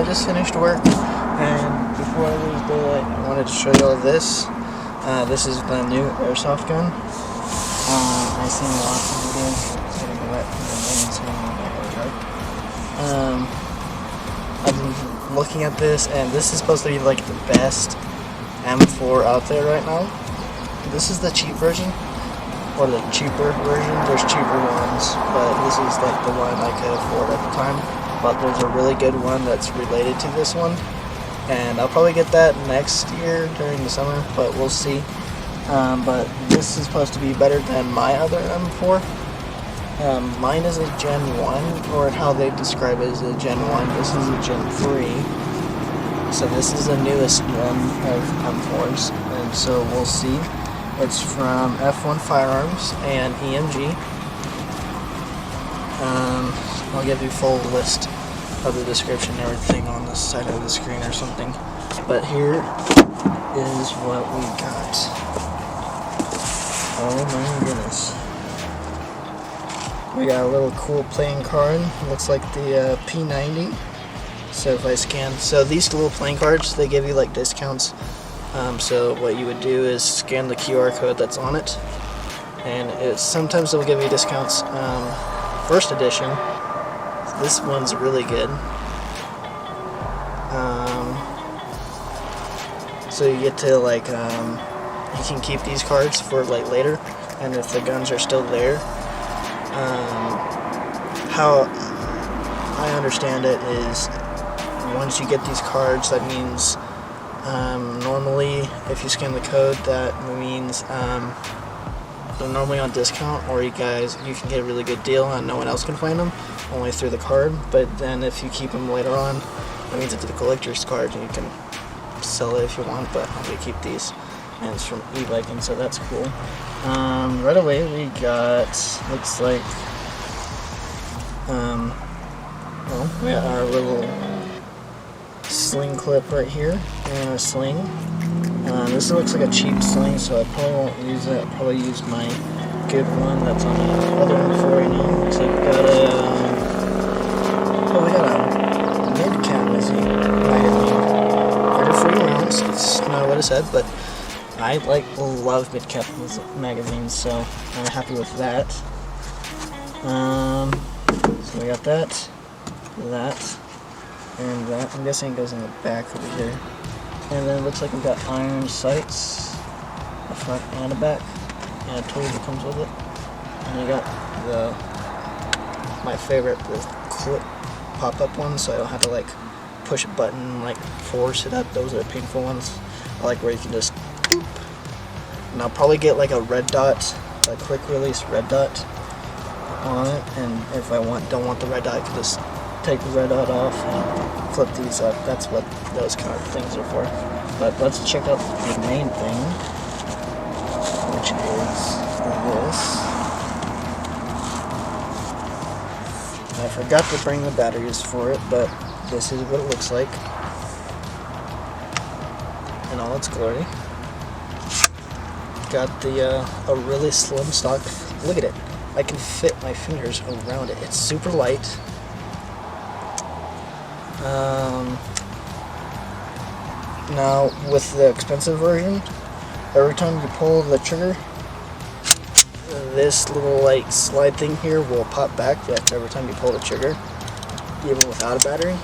I just finished work, and before I lose daylight, I wanted to show you all this. This is the new airsoft gun. I've seen lots of videos. It's getting wet from the rain, I've been looking at this, and this is supposed to be like the best M4 out there right now. This is the cheap version, or the cheaper version. There's cheaper ones, but this is like the one I could afford at the time. But there's a really good one that's related to this one, and I'll probably get that next year during the summer, but we'll see. But this is supposed to be better than my other M4. Mine is a Gen 1, or how they describe it is a Gen 1. This is a Gen 3. So this is the newest one of M4s, and so we'll see. It's from F1 Firearms and EMG. I'll give you a full list of the description and everything on the side of the screen or something. But here is what we got. Oh my goodness. We got a little cool playing card. Looks like the P90. So if I scan, so these little playing cards, they give you like discounts. So what you would do is scan the QR code that's on it, and sometimes they'll give you discounts. First edition, this one's really good. So you get to like, you can keep these cards for like later, and if the guns are still there. How I understand it is, once you get these cards, that means normally if you scan the code, that means they're normally on discount, or you can get a really good deal and no one else can find them, only through the card. But then if you keep them later on, that means it's the collector's card and you can sell it if you want, but I'm going to keep these, and it's from e-biking, so that's cool. Right away we got, looks like, well, we got our little sling clip right here, and a sling. This looks like a cheap sling, so I probably won't use it. I'll probably use my good one that's on the other M4 right now. Looks like we got we got a mid-cap magazine. 30 rounds, that's not what it said, but I love mid-cap magazines, so I'm happy with that. So we got that, and that. I'm guessing it goes in the back over here. And then it looks like we've got iron sights, a front and a back, and a tool that comes with it. And you got my favorite, the clip pop-up ones, so I don't have to like push a button and like force it up. Those are the painful ones. I like where you can just boop. And I'll probably get like a red dot, a quick release red dot on it. And if I don't want the red dot, I can just take the red dot off and flip these up. That's what those kind of things are for. But let's check out the main thing, which is this. I forgot to bring the batteries for it, but this is what it looks like in all its glory. Got the a really slim stock. Look at it. I can fit my fingers around it. It's super light. Now with the expensive version, every time you pull the trigger, this little like slide thing here will pop back. That's every time you pull the trigger, even without a battery,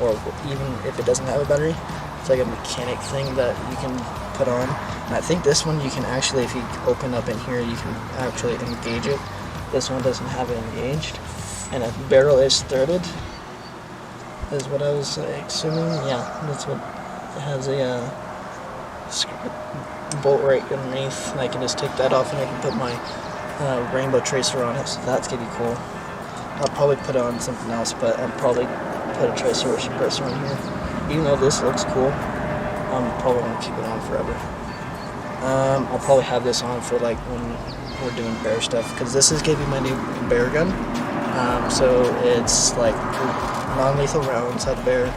or even if it doesn't have a battery. It's like a mechanic thing that you can put on. And I think this one you can actually, if you open up in here, you can actually engage it. This one doesn't have it engaged, and the barrel is threaded, is what I was assuming. Yeah, that's what it has, a bolt right underneath, and I can just take that off and I can put my rainbow tracer on it, so that's gonna be cool. I'll probably put on something else, but I'll probably put a tracer or suppressor on here. Even though this looks cool, I'm probably gonna keep it on forever. I'll probably have this on for like when we're doing bear stuff, because this is gonna be my new bear gun. So it's like non-lethal rounds at bear,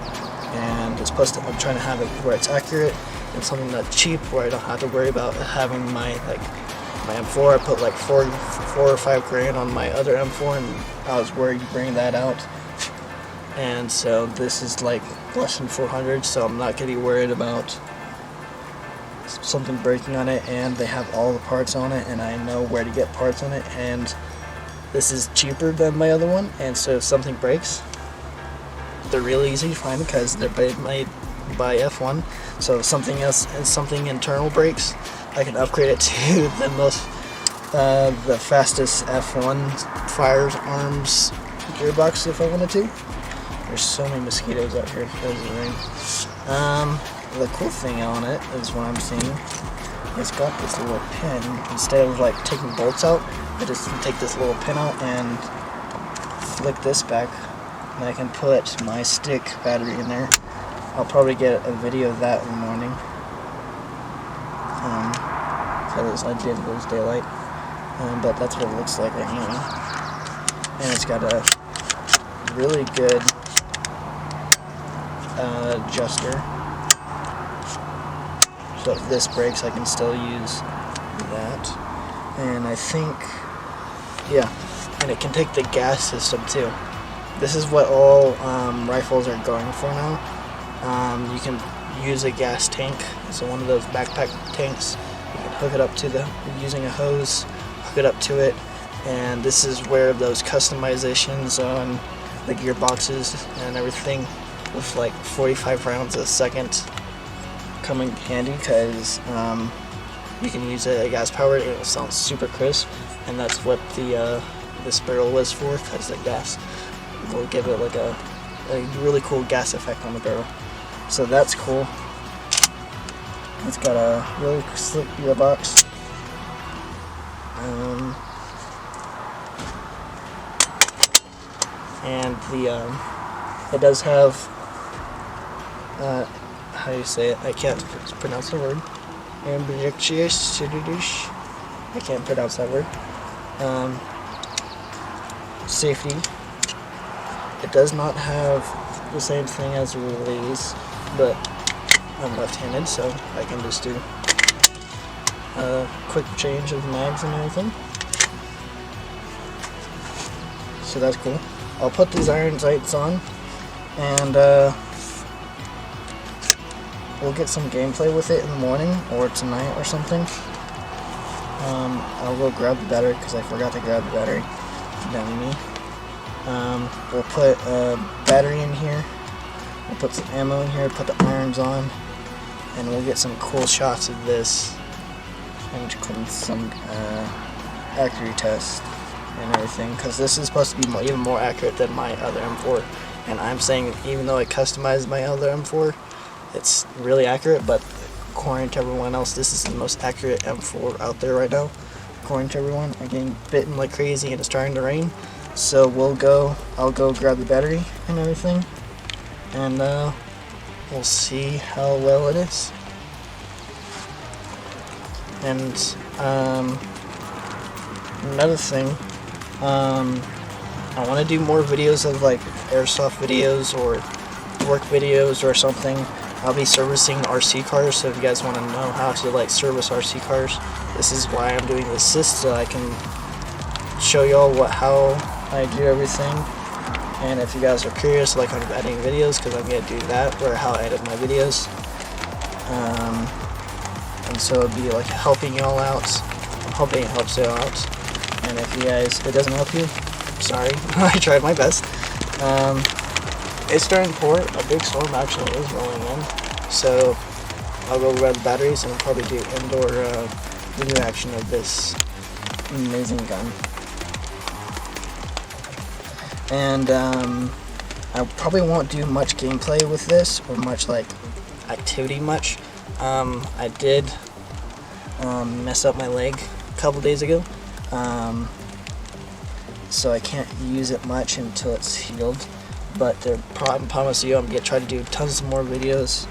and it's supposed to, I'm trying to have it where it's accurate and something that's cheap, where I don't have to worry about having my M4. I put like $4 or $5 grand on my other M4, and I was worried to bring that out and so this is like less than 400, so I'm not gonna be worried about something breaking on it, and they have all the parts on it, and I know where to get parts on it, and this is cheaper than my other one, and so if something breaks, they're really easy to find because they're made by F1. So if something else and something internal breaks, I can upgrade it to the fastest F1 firearms gearbox if I wanted to. There's so many mosquitoes out here because of the rain. The cool thing on it is what I'm seeing. It's got this little pin. Instead of like taking bolts out, I just take this little pin out and flick this back, and I can put my stick battery in there. I'll probably get a video of that in the morning, because I did lose daylight, but that's what it looks like right now. And it's got a really good adjuster, so if this breaks I can still use that. And I think, yeah, and it can take the gas system too. This is what all rifles are going for now. You can use a gas tank, so one of those backpack tanks. You can hook it up to using a hose, hook it up to it, and this is where those customizations on the gearboxes and everything with like 45 rounds a second come in handy, because you can use it at gas powered and it'll sound super crisp, and that's what this barrel was for, because the gas will give it like a really cool gas effect on the barrel. So that's cool. It's got a really slick gearbox. And it does have, how do you say it? I can't pronounce the word. 𝗫𝙑𝗫𝙑. I can't pronounce that word. Safety. It does not have the same thing as release, but I'm left-handed, so I can just do a quick change of mags and everything. So that's cool. I'll put these iron sights on, and we'll get some gameplay with it in the morning or tonight or something. I'll go grab the battery because I forgot to grab the battery. Dummy me. We'll put a battery in here. We'll put some ammo in here, put the irons on, and we'll get some cool shots of this and some accuracy test and everything, because this is supposed to be even more accurate than my other M4. And I'm saying, even though I customized my other M4, it's really accurate, but according to everyone else, this is the most accurate M4 out there right now. According to everyone, I'm getting bitten like crazy and it's starting to rain. So I'll go grab the battery and everything, and we'll see how well it is. And another thing, I want to do more videos of like airsoft videos or work videos or something. I'll be servicing RC cars, so if you guys want to know how to like service RC cars, this is why I'm doing this, so I can show y'all how I do everything. And if you guys are curious, like I'm editing videos, because I'm going to do that, or how I edit my videos. And so it'll be like helping y'all out. I'm hoping it helps y'all out. And if you guys, it doesn't help you, sorry. I tried my best. It's starting to pour. A big storm actually is rolling in. So I'll go grab the batteries and I'll probably do indoor video action of this amazing gun. And I probably won't do much gameplay with this, or much like activity much. I did mess up my leg a couple days ago, so I can't use it much until it's healed. But I promise you I'm going to try to do tons more videos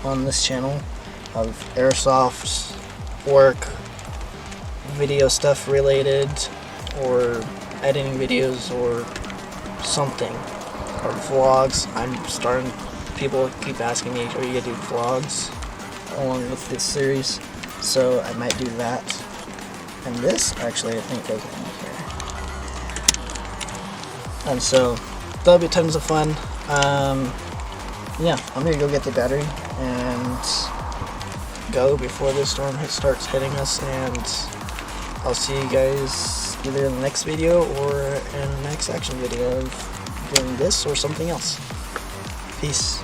on this channel of airsoft, work, video stuff related, or editing videos, or something, or vlogs. People keep asking me, are you gonna do vlogs along with this series? So I might do that. And this actually I think goes in here. And so that'll be tons of fun. Yeah, I'm gonna go get the battery and go before the storm starts hitting us, and I'll see you guys either in the next video or in the next action video of doing this or something else. Peace.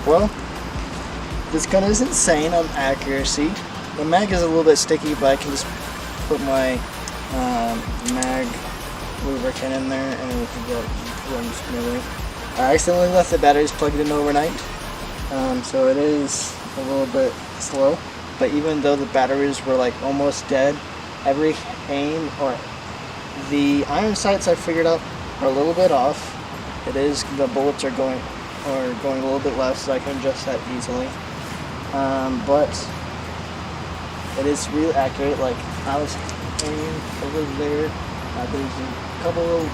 Well, this gun is insane on accuracy. The mag is a little bit sticky, but I can just put my mag lubricant in there and it will run smoothly. I accidentally left the batteries plugged in overnight, so it is a little bit slow. But even though the batteries were like almost dead, every aim or the iron sights I figured out are a little bit off. It is, the bullets are going a little bit less, so I can adjust that easily. But it is really accurate. Like I was aiming over there.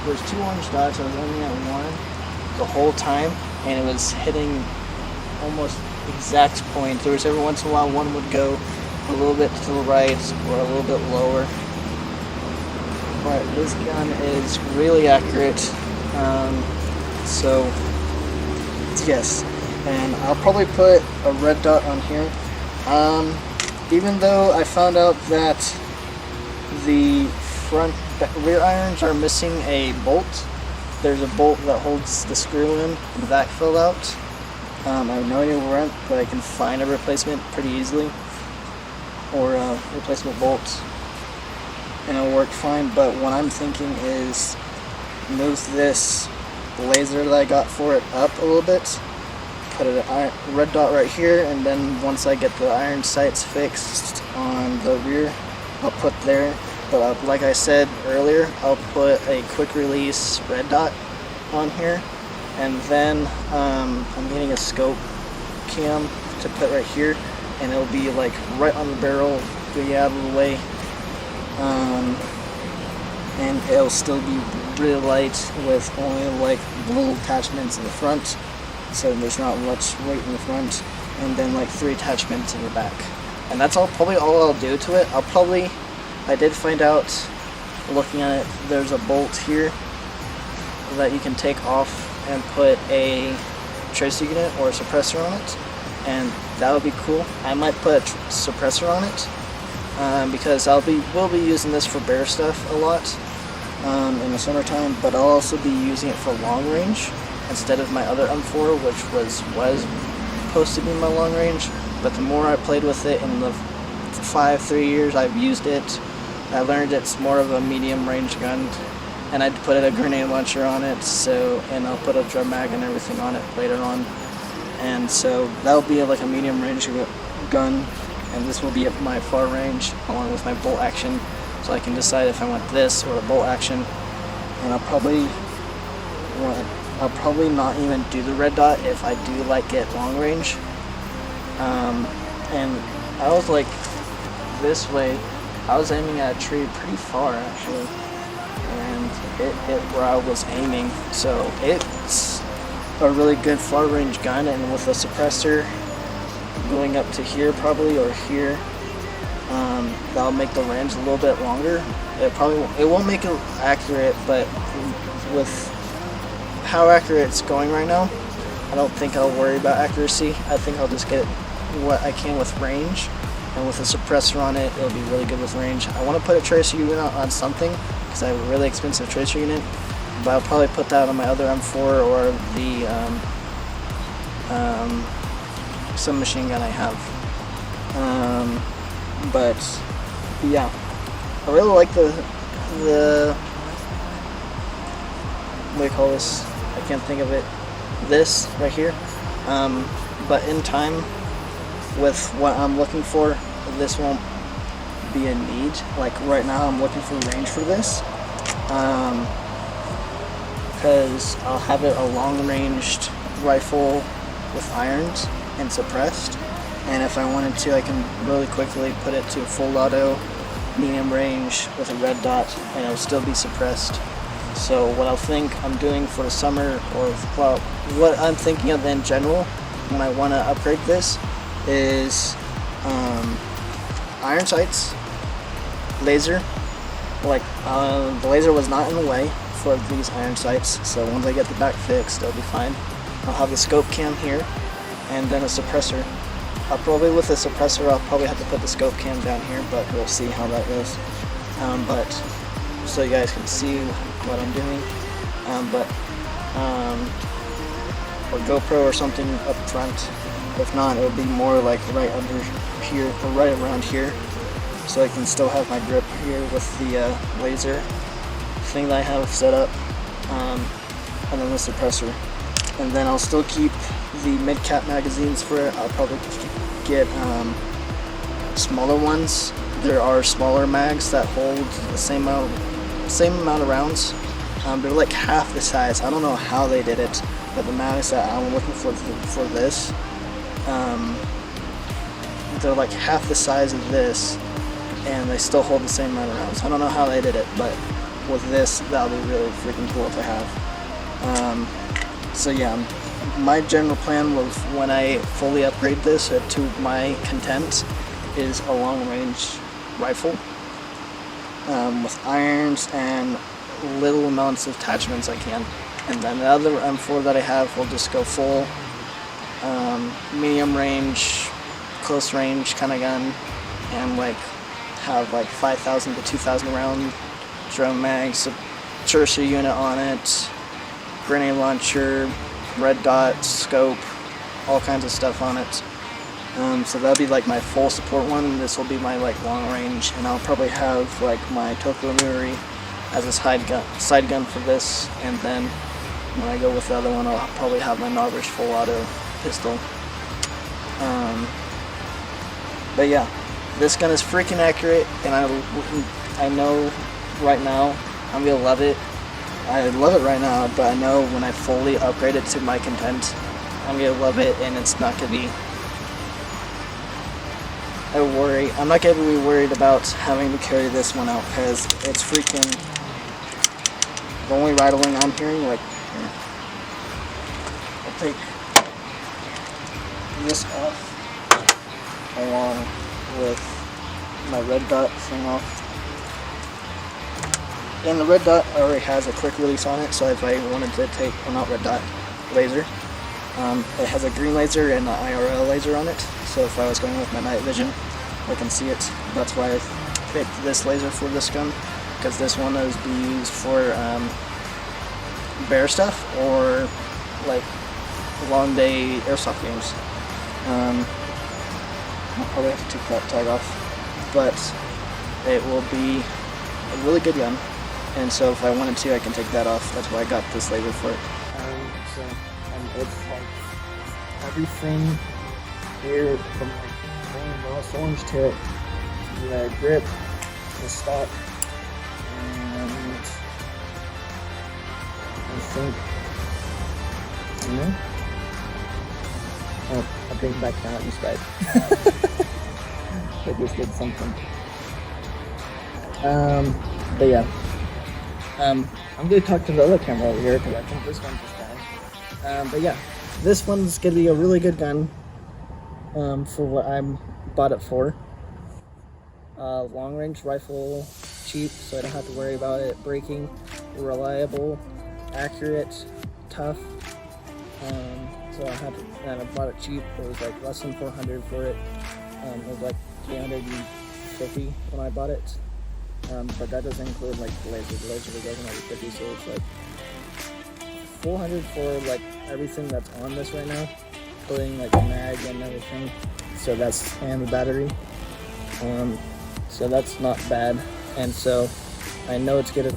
There's two orange dots. I was aiming at one the whole time, and it was hitting almost exact point. There was every once in a while one would go a little bit to the right or a little bit lower. But this gun is really accurate. So yes, and I'll probably put a red dot on here. Even though I found out that the rear irons are missing a bolt, there's a bolt that holds the screw in, the back fell out. I have no idea where it went, but I can find a replacement pretty easily, or a replacement bolt, and it'll work fine. But what I'm thinking is move this laser that I got for it up a little bit, put a red dot right here, and then once I get the iron sights fixed on the rear, I'll put there. But like I said earlier, I'll put a quick release red dot on here, and then I'm getting a scope cam to put right here, and it'll be like right on the barrel, be out of the way, and it'll still be really light with only like little attachments in the front, so there's not much weight in the front, and then like 3 attachments in the back. And that's probably all I'll do to it. I did find out, looking at it, there's a bolt here that you can take off and put a tracer unit or a suppressor on it, and that would be cool. I might put a suppressor on it because we'll be using this for bear stuff a lot in the summertime, but I'll also be using it for long range instead of my other M4, which was supposed to be my long range. But the more I played with it in the 3 years I've used it, I learned it's more of a medium range gun, and I'd put a grenade launcher on it, and I'll put a drum mag and everything on it later on, and so that'll be like a medium range gun, and this will be at my far range along with my bolt action, so I can decide if I want this or a bolt action. And I'll probably not even do the red dot if I do like it long range. And I was like this way, I was aiming at a tree pretty far actually, and it hit where I was aiming, so it's a really good far range gun. And with a suppressor going up to here probably, or here, that'll make the range a little bit longer. It won't make it accurate, but with how accurate it's going right now, I don't think I'll worry about accuracy. I think I'll just get what I can with range, and with a suppressor on it, it'll be really good with range. I want to put a tracer unit on something because I have a really expensive tracer unit, but I'll probably put that on my other M4 or the submachine gun I have. But yeah, I really like the what do you call this? I can't think of it. This right here. But in time, with what I'm looking for, this won't be a need. Like right now, I'm looking for range for this, because I'll have it a long-ranged rifle with irons and suppressed. And if I wanted to, I can really quickly put it to full auto, medium range with a red dot, and it'll still be suppressed. So what I think I'm doing for the summer, or well, what I'm thinking of in general when I want to upgrade this, is iron sights, laser. Like the laser was not in the way for these iron sights, so once I get the back fixed, it'll be fine. I'll have the scope cam here, and then a suppressor. With a suppressor, I'll probably have to put the scope cam down here, but we'll see how that goes. But so you guys can see what I'm doing. Or GoPro or something up front. If not, it'll be more like right under here, or right around here, so I can still have my grip here with the laser thing that I have set up, and then the suppressor. And then I'll still keep the mid-cap magazines for it. I'll probably get smaller ones. There are smaller mags that hold the same amount of rounds. They're like half the size. I don't know how they did it, but the mags that I'm looking for this, they're like half the size of this, and they still hold the same amount of rounds. I don't know how they did it, but with this, that'll be really freaking cool to have. So yeah, my general plan was, when I fully upgrade this to my content, is a long-range rifle with irons and little amounts of attachments I can. And then the other M4 that I have will just go full medium range, close range kind of gun, and like have like 5,000 to 2,000 round drum mags, a tracer unit on it, grenade launcher, red dot, scope, all kinds of stuff on it. So that'll be like my full support one. This will be my like long range, and I'll probably have like my 𝗏𝗄𝗎 as a side gun for this, and then when I go with the other one, I'll probably have my 𝗏𝗏𝗏 full auto pistol. But yeah, this gun is freaking accurate, and I know right now I'm gonna love it. I love it right now, but I know when I fully upgrade it to my content, I'm gonna love it, and it's not gonna be a worry. I'm not gonna be worried about having to carry this one out, because it's freaking, the only rattling I'm hearing, like, here. I'll take this off along with my red dot thing off. And the red dot already has a quick release on it, so if I wanted to take, well, not red dot, laser, it has a green laser and an IRL laser on it, so if I was going with my night vision, I can see it. That's why I picked this laser for this gun, because this one is be used for bear stuff or like long day airsoft games. I'll probably have to take that tag off, but it will be a really good gun, and so if I wanted to, I can take that off. That's why I got this laser for it. It's like everything here, from like lost orange to the grip, the stock, and I think, oh, I think back down you guys. I just did something. But yeah, I'm gonna talk to the other camera over here because I think this one's just bad. But yeah, this one's gonna be a really good gun for what I bought it for. Long range rifle, cheap, so I don't have to worry about it breaking. Reliable, accurate, tough. So I bought it cheap. It was like less than $400 for it. It was like $350 when I bought it. But that doesn't include like the laser. The laser was only like $50, so it's like $400 for like everything that's on this right now, including like the mag and everything. So that's, and the battery. So that's not bad. And so I know it's gonna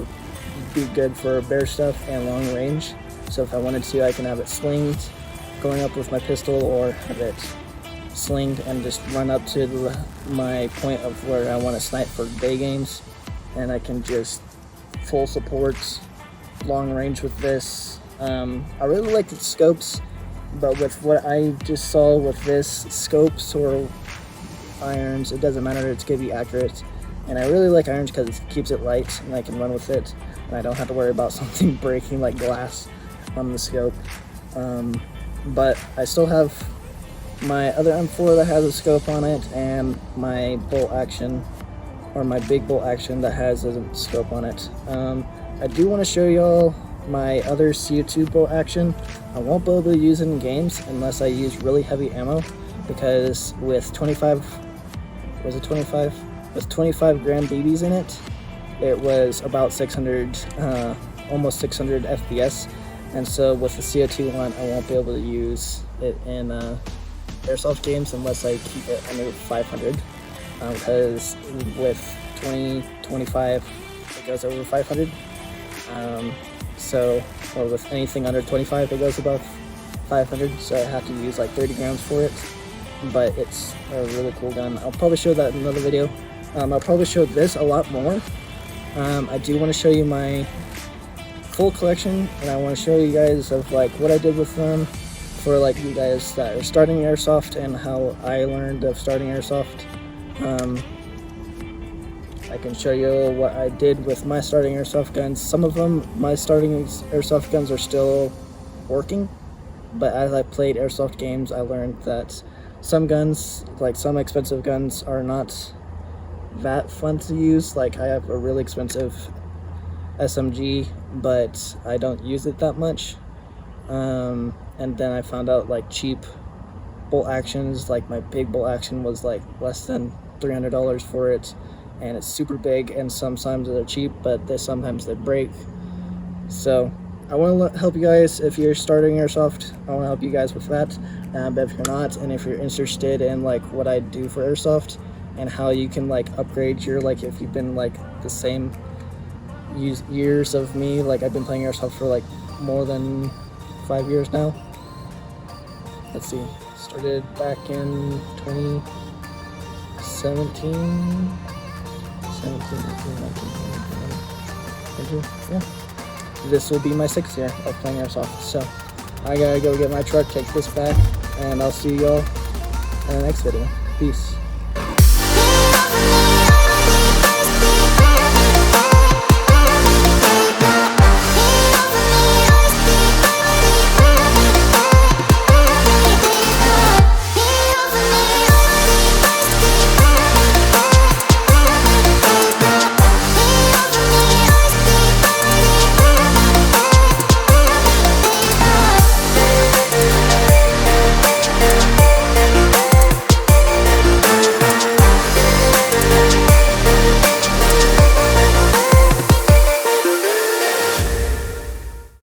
be good for bear stuff and long range. So if I wanted to, I can have it slinged going up with my pistol, or have it slinged and just run up to my point of where I want to snipe for day games, and I can just full support long range with this. I really like the scopes, but with what I just saw with this, scopes or irons, it doesn't matter, it's gonna be accurate. And I really like irons because it keeps it light and I can run with it, and I don't have to worry about something breaking like glass on the scope. But I still have my other M4 that has a scope on it, and my bolt action, or my big bolt action, that has a scope on it. I do want to show y'all my other CO2 bolt action. I won't be able to use it in games unless I use really heavy ammo, because with 25 gram BBs in it, it was about 600, almost 600 FPS. And so with the CO2 one, I won't be able to use it in airsoft games unless I keep it under 500, because with 25 it goes over 500. Or with anything under 25 it goes above 500, so I have to use like 30 grams for it. But it's a really cool gun. I'll probably show that in another video. I'll probably show this a lot more. I do want to show you my full collection, and I want to show you guys of like what I did with them, for like you guys that are starting airsoft and how I learned of starting airsoft. I can show you what I did with my starting airsoft guns. Some of them, my starting airsoft guns, are still working, but as I played airsoft games, I learned that some guns, like some expensive guns, are not that fun to use. Like I have a really expensive SMG, but I don't use it that much. And then I found out like cheap bolt actions, like my big bolt action was like less than $300 for it, and it's super big, and sometimes they're cheap, but sometimes they break. So I want to help you guys. If you're starting airsoft, I want to help you guys with that. But if you're not, and if you're interested in like what I do for airsoft and how you can like upgrade your, like if you've been like the same years of me, like I've been playing airsoft for like more than 5 years now. Let's see, started back in 2017, 19, yeah. This will be my 6th year of playing airsoft, so I gotta go get my truck, take this back, and I'll see y'all in the next video. Peace.